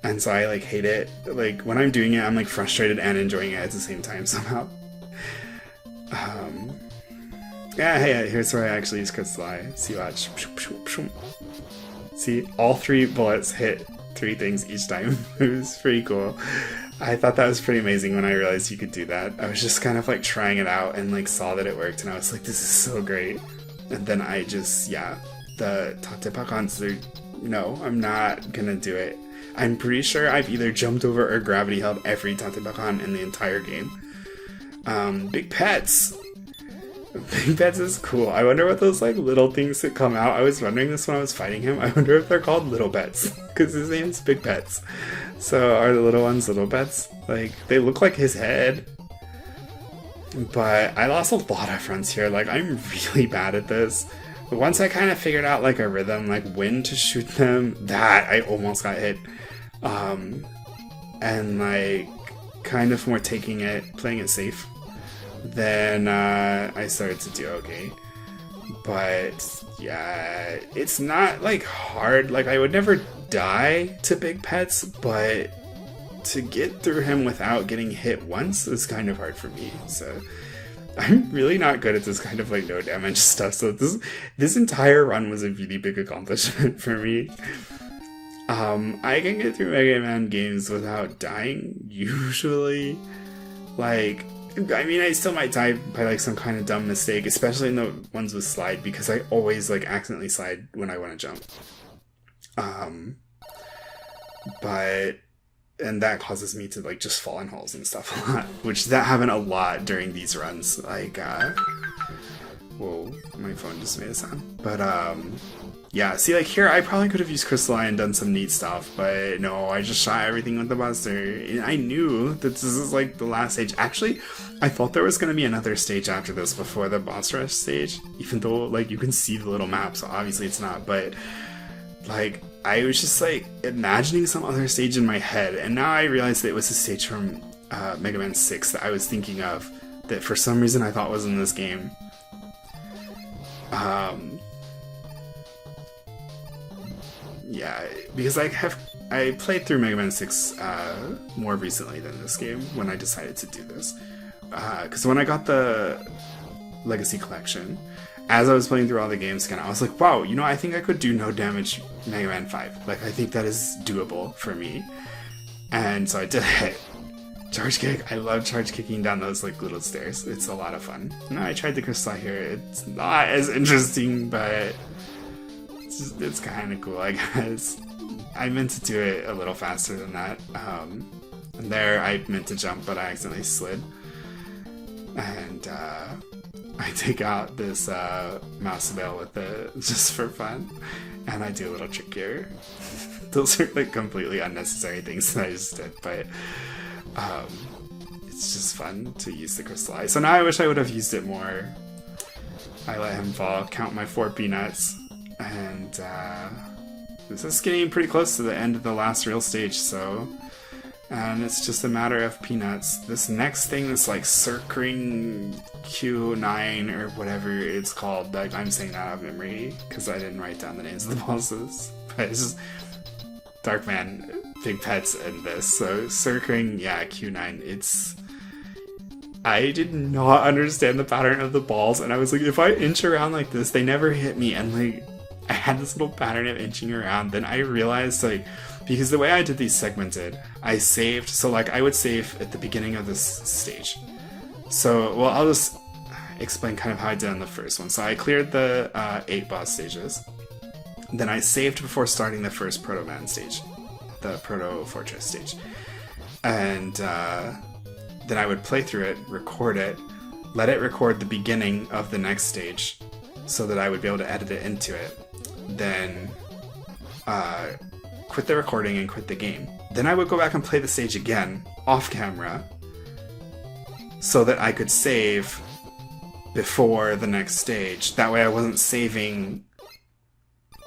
and so I like hate it. Like when I'm doing it, I'm like frustrated and enjoying it at the same time somehow. Yeah, hey, here's where I actually use Crystal Eye. See, watch. See, all 3 bullets hit 3 things each time. It was pretty cool. I thought that was pretty amazing when I realized you could do that. I was just kind of like trying it out and like saw that it worked and I was like, this is so great. And then I just, yeah, the Tate Pakans, No, I'm not gonna do it. I'm pretty sure I've either jumped over or gravity held every Tatebakan in the entire game. Big Pets! Big Pets is cool. I wonder what those like little things that come out. I was wondering this when I was fighting him. I wonder if they're called Little Pets, because his name's Big Pets. So are the little ones Little Pets? Like, they look like his head. But I lost a lot of fronts here. Like, I'm really bad at this. But once I kind of figured out like a rhythm, like when to shoot them, that I almost got hit. And like kind of more playing it safe, then I started to do okay. But yeah, it's not like hard. Like, I would never die to Big Pets, but to get through him without getting hit once is kind of hard for me. So I'm really not good at this kind of like no damage stuff. So this entire run was a really big accomplishment for me. I can get through Mega Man games without dying, usually. Like, I mean, I still might die by like some kind of dumb mistake, especially in the ones with slide, because I always like accidentally slide when I want to jump. And that causes me to like just fall in holes and stuff a lot, which that happened a lot during these runs. Like, whoa, my phone just made a sound. But yeah, see, like here I probably could have used Crystal Eye and done some neat stuff, but no, I just shot everything with the Buster. And I knew that this is like the last stage. Actually, I thought there was going to be another stage after this before the boss rush stage, even though like you can see the little map, so obviously it's not. But like, I was just like imagining some other stage in my head, and now I realized that it was a stage from Mega Man 6 that I was thinking of, that for some reason I thought was in this game. Yeah, because I played through Mega Man 6 more recently than this game when I decided to do this. Because when I got the Legacy Collection, as I was playing through all the games again, I was like, wow, you know, I think I could do no damage Mega Man 5. Like, I think that is doable for me. And so I did it. Charge kick. I love charge kicking down those like little stairs. It's a lot of fun. No, I tried the Crystal here. It's not as interesting, but it's kind of cool, I guess. I meant to do it a little faster than that. And there I meant to jump, but I accidentally slid. And I take out this mouse bell with it just for fun, and I do a little trick here. Those are like completely unnecessary things that I just did, but it's just fun to use the Crystal Eye. So now I wish I would have used it more. I let him fall, count my 4 peanuts, and this is getting pretty close to the end of the last real stage, so... And it's just a matter of peanuts. This next thing is like Circring Q9 or whatever it's called. Like, I'm saying that out of memory because I didn't write down the names of the bosses. But it's just Dark Man, Big Pets, and this. So Circring, yeah, Q9. It's... I did not understand the pattern of the balls, and I was like, if I inch around like this, they never hit me. And like, I had this little pattern of inching around. Then I realized like, because the way I did these segmented, I saved, so like I would save at the beginning of this stage. So, well, I'll just explain kind of how I did on the first one. So I cleared the 8 boss stages. Then I saved before starting the first Proto Man stage, the Proto Fortress stage. And then I would play through it, record it, let it record the beginning of the next stage so that I would be able to edit it into it. Then quit the recording and quit the game. Then I would go back and play the stage again, off camera, so that I could save before the next stage. That way I wasn't saving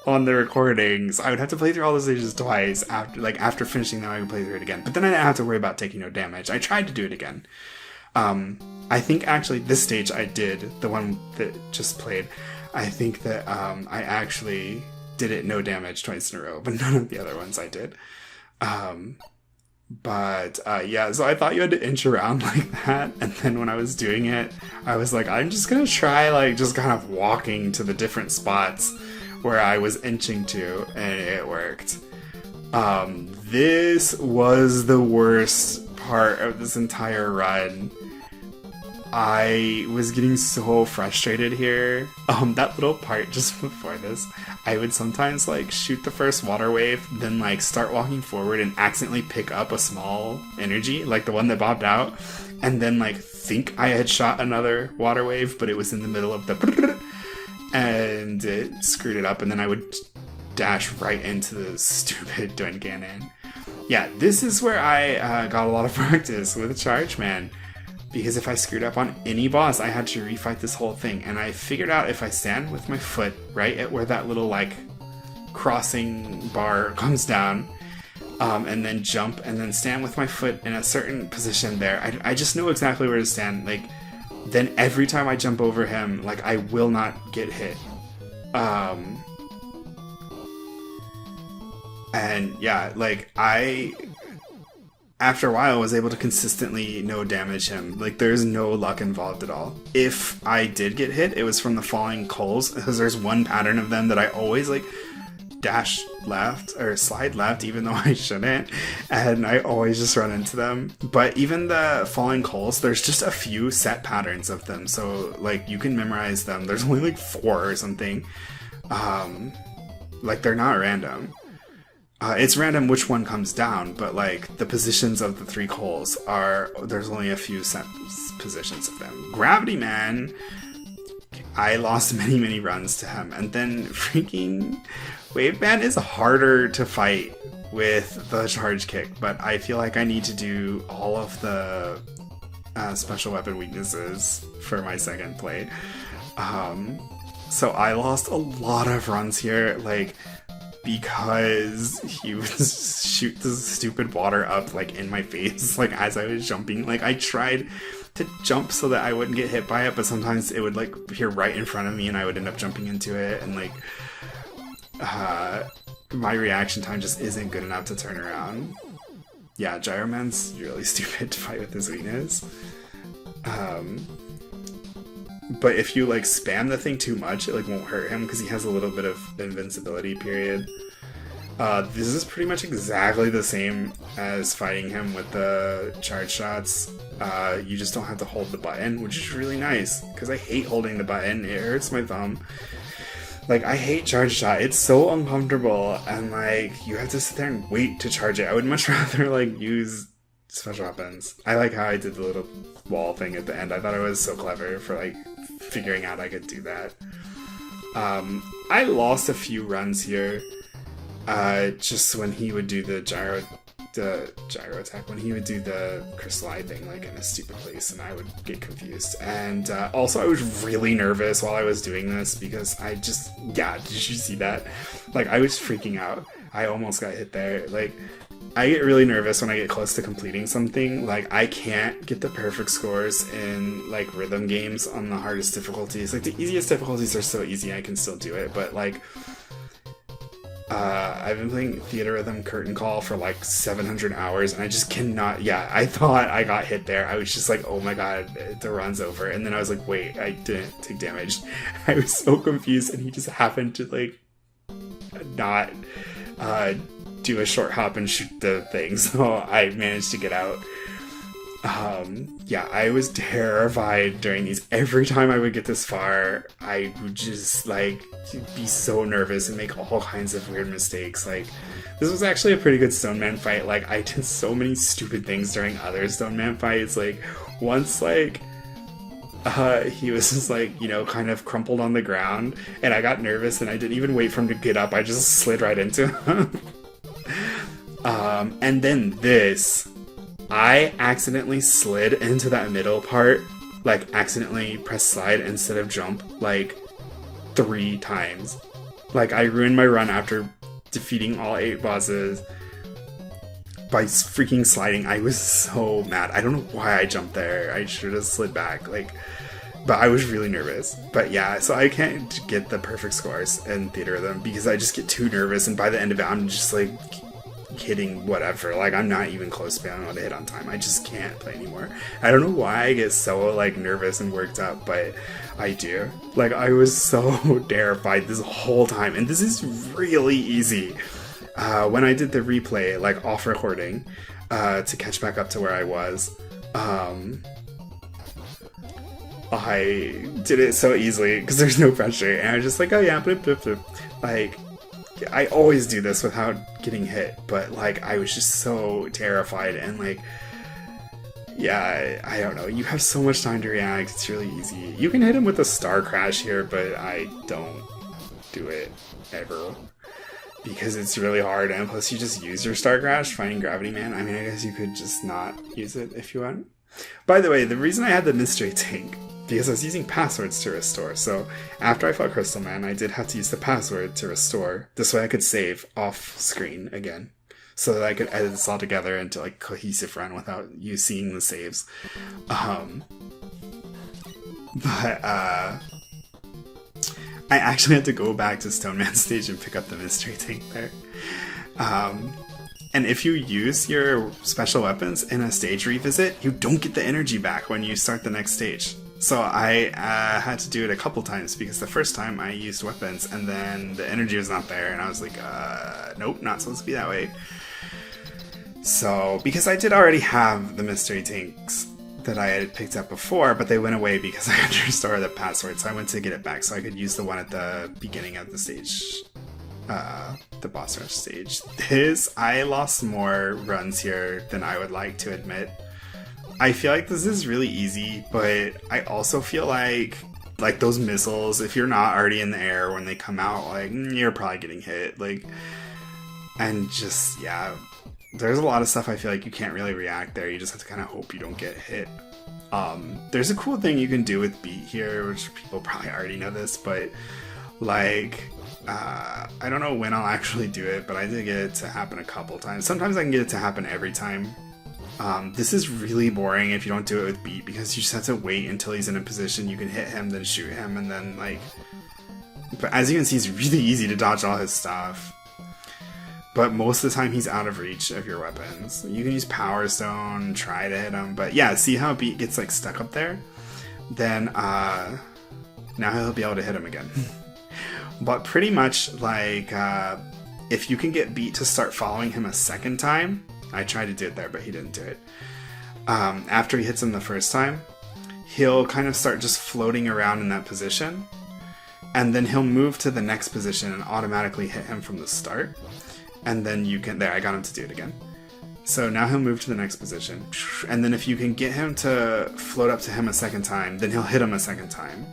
on the recordings. I would have to play through all the stages twice. After finishing them, I would play through it again. But then I didn't have to worry about taking no damage. I tried to do it again. I think actually this stage I did, the one that just played, I think that I actually did it no damage twice in a row, but none of the other ones I did. Yeah, so I thought you had to inch around like that, and then when I was doing it, I was like, I'm just gonna try like just kind of walking to the different spots where I was inching to, and it worked. This was the worst part of this entire run. I was getting so frustrated here. That little part just before this, I would sometimes like shoot the first water wave, then like start walking forward and accidentally pick up a small energy, like the one that bobbed out, and then like think I had shot another water wave, but it was in the middle of the and it screwed it up, and then I would dash right into the stupid Dun Cannon. Yeah, this is where I got a lot of practice with Charge Man. Because if I screwed up on any boss, I had to refight this whole thing. And I figured out if I stand with my foot right at where that little, like, crossing bar comes down, and then jump, and then stand with my foot in a certain position there, I just know exactly where to stand. Like, then every time I jump over him, like, I will not get hit. And, yeah, like, after a while, I was able to consistently no damage him. Like, there's no luck involved at all. If I did get hit, it was from the falling coals, because there's one pattern of them that I always, like, dash left, or slide left, even though I shouldn't, and I always just run into them. But even the falling coals, there's just a few set patterns of them, so, like, you can memorize them. There's only, like, 4 or something. Like, they're not random. It's random which one comes down, but like the positions of the 3 coals there's only a few set positions of them. Gravity Man, I lost many runs to him, and then freaking Wave Man is harder to fight with the charge kick, but I feel like I need to do all of the special weapon weaknesses for my second play. So I lost a lot of runs here, like, because he would shoot the stupid water up, like, in my face, like, as I was jumping. Like, I tried to jump so that I wouldn't get hit by it, but sometimes it would, like, appear right in front of me and I would end up jumping into it, and, like, my reaction time just isn't good enough to turn around. Yeah, Gyro Man's really stupid to fight with his weakness. But if you, like, spam the thing too much, it, like, won't hurt him, because he has a little bit of invincibility period. This is pretty much exactly the same as fighting him with the charge shots. You just don't have to hold the button, which is really nice, because I hate holding the button. It hurts my thumb. Like, I hate charge shot. It's so uncomfortable, and, like, you have to sit there and wait to charge it. I would much rather, like, use special weapons. I like how I did the little wall thing at the end. I thought it was so clever for, like, figuring out I could do that. I lost a few runs here, just when he would do the gyro attack, when he would do the crystal eye thing, like, in a stupid place, and I would get confused. And also, I was really nervous while I was doing this, because I just, yeah, did you see that? Like, I was freaking out. I almost got hit there. Like, I get really nervous when I get close to completing something. Like, I can't get the perfect scores in, like, rhythm games on the hardest difficulties. Like, the easiest difficulties are so easy, I can still do it, but, like, I've been playing Theater Rhythm Curtain Call for, like, 700 hours, and I just cannot, yeah, I thought I got hit there. I was just like, oh my god, the run's over, and then I was like, wait, I didn't take damage. I was so confused, and he just happened to, like, not, do a short hop and shoot the thing, so I managed to get out. Yeah, I was terrified during these. Every time I would get this far, I would just, like, be so nervous and make all kinds of weird mistakes. Like, this was actually a pretty good Stone Man fight. Like, I did so many stupid things during other Stone Man fights. Like, once, like, he was just, like, you know, kind of crumpled on the ground, and I got nervous, and I didn't even wait for him to get up. I just slid right into him. And then this, I accidentally slid into that middle part, like, accidentally pressed slide instead of jump, like, 3 times. Like, I ruined my run after defeating all 8 bosses by freaking sliding. I was so mad. I don't know why I jumped there. I should have slid back, like, but I was really nervous. But yeah, so I can't get the perfect scores in Theater Rhythm because I just get too nervous, and by the end of it, I'm just, like, hitting whatever. Like, I'm not even close to being able to hit on time. I just can't play anymore. I don't know why I get so, like, nervous and worked up, but I do. Like, I was so terrified this whole time, and this is really easy. When I did the replay, like, off recording, to catch back up to where I was, I did it so easily because there's no pressure, and I was just like, oh yeah, blip, blip, blip. Like, I always do this without getting hit, but like, I was just so terrified, and like, yeah, I don't know. You have so much time to react. It's really easy. You can hit him with a star crash here, but I don't do it ever because it's really hard, and plus you just use your star crash fighting Gravity Man. I mean, I guess you could just not use it if you want. By the way, the reason I had the mystery tank because I was using passwords to restore. So after I fought Crystal Man, I did have to use the password to restore. This way I could save off screen again, so that I could edit this all together into like cohesive run without you seeing the saves. I actually had to go back to Stone Man stage and pick up the mystery tank there. And if you use your special weapons in a stage revisit, you don't get the energy back when you start the next stage. So I had to do it a couple times because the first time I used weapons and then the energy was not there, and I was like, nope, not supposed to be that way. So, because I did already have the mystery tanks that I had picked up before, but they went away because I had to restore the password, so I went to get it back so I could use the one at the beginning of the stage, the boss rush stage. I lost more runs here than I would like to admit. I feel like this is really easy, but I also feel like those missiles, if you're not already in the air when they come out, like, you're probably getting hit, like, and just, yeah, there's a lot of stuff I feel like you can't really react there. You just have to kind of hope you don't get hit. There's a cool thing you can do with beat here, which people probably already know this, but like, I don't know when I'll actually do it, but I did get it to happen a couple times. Sometimes I can get it to happen every time. This is really boring if you don't do it with beat, because you just have to wait until he's in a position you can hit him, then shoot him, and then like, but as you can see, it's really easy to dodge all his stuff. But most of the time he's out of reach of your weapons. You can use Power Stone, try to hit him, but yeah, see how beat gets like stuck up there? Then now he'll be able to hit him again. But pretty much like if you can get beat to start following him a second time, I tried to do it there, but he didn't do it. After he hits him the first time, he'll kind of start just floating around in that position, and then he'll move to the next position and automatically hit him from the start. And then you can, there, I got him to do it again. So now he'll move to the next position. And then if you can get him to float up to him a second time, then he'll hit him a second time.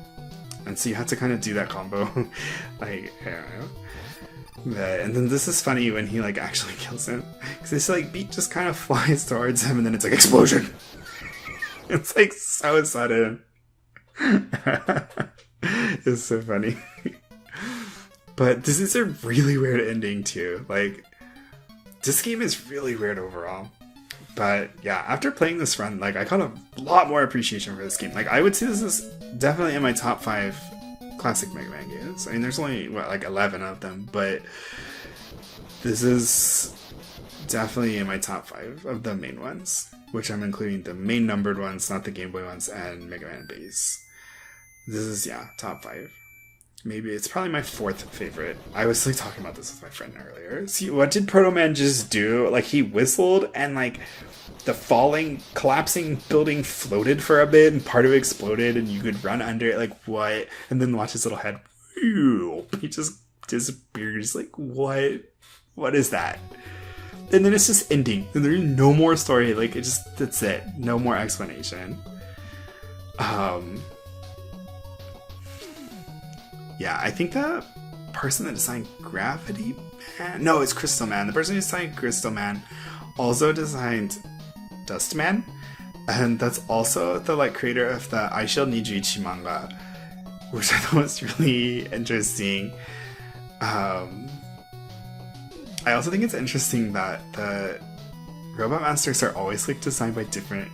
And so you have to kind of do that combo. Like, I don't know. And then this is funny when he like actually kills him. Because this like beat just kind of flies towards him and then it's like, explosion! It's like so sudden. It's so funny. But this is a really weird ending too. Like, this game is really weird overall. But yeah, after playing this run, like, I got a lot more appreciation for this game. Like, I would say this is definitely in my top 5 classic Mega Man games. I mean, there's only, what, like 11 of them, but this is definitely in my top 5 of the main ones, which I'm including the main numbered ones, not the Game Boy ones, and Mega Man Base. This is, yeah, top 5. Maybe it's probably my 4th favorite. I was like talking about this with my friend earlier. See, what did Proto Man just do? Like, he whistled and like the collapsing building floated for a bit and part of it exploded and you could run under it. Like, what? And then watch his little head. He just disappears. Like, what? What is that? And then it's just ending. And there's no more story. Like, that's it. No more explanation. Yeah, I think the person that designed Gravity Man... No, it's Crystal Man. The person who designed Crystal Man also designed Dust Man. And that's also the like creator of the I Shall Need You Ichi manga, which I thought was really interesting. I also think it's interesting that the Robot Masters are always like designed by different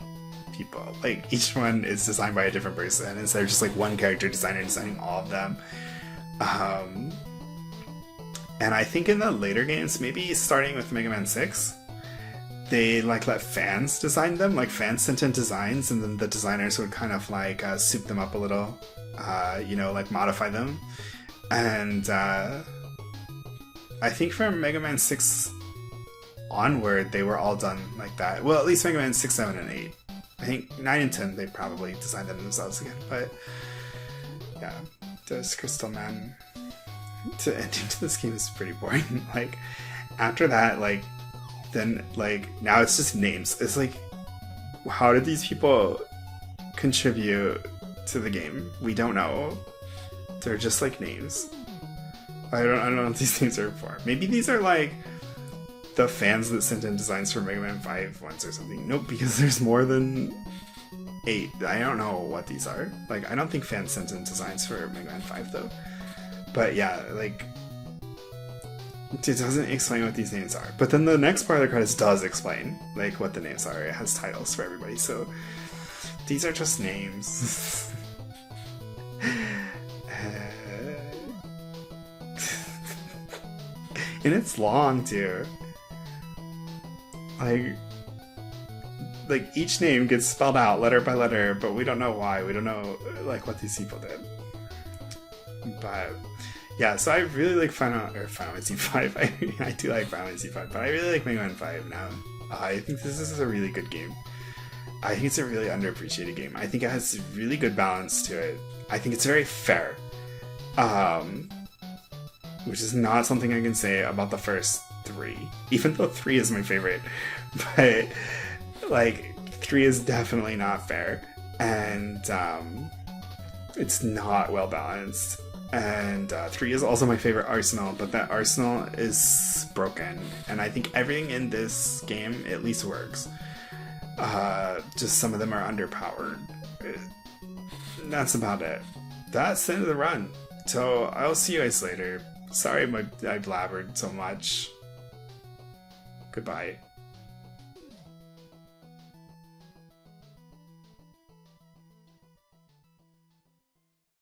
people. Like, each one is designed by a different person instead of just like one character designer designing all of them. And I think in the later games, maybe starting with Mega Man 6, they like let fans design them. Like, fans sent in designs and then the designers would kind of like soup them up a little, you know, like modify them. And I think from Mega Man 6 onward, they were all done like that. Well, at least Mega Man 6, 7, and 8. I think 9 and 10, they probably designed them themselves again, but yeah, this Crystal Man to ending to this game is pretty boring. Like, after that, like, then, like, now it's just names. It's like, how did these people contribute to the game? We don't know. They're just like names. I don't know what these names are for. Maybe these are like the fans that sent in designs for Mega Man 5 ones or something. Nope, because there's more than 8. I don't know what these are. Like, I don't think fans sent in designs for Mega Man 5 though. But yeah, like, it doesn't explain what these names are. But then the next part of the credits does explain, like, what the names are. It has titles for everybody, so these are just names. And it's long, too. Like, each name gets spelled out letter by letter, but we don't know why. We don't know, like, what these people did. But yeah, so I really like Final Fantasy V. I do like Final Fantasy V, but I really like Mega Man 5 now. I think this is a really good game. I think it's a really underappreciated game. I think it has really good balance to it. I think it's very fair. Which is not something I can say about the first 3. Even though 3 is my favorite. But, like, 3 is definitely not fair. And, it's not well balanced. And 3 is also my favorite arsenal, but that arsenal is broken. And I think everything in this game at least works. Just some of them are underpowered. That's about it. That's the end of the run. So I'll see you guys later. Sorry I blabbered so much. Goodbye.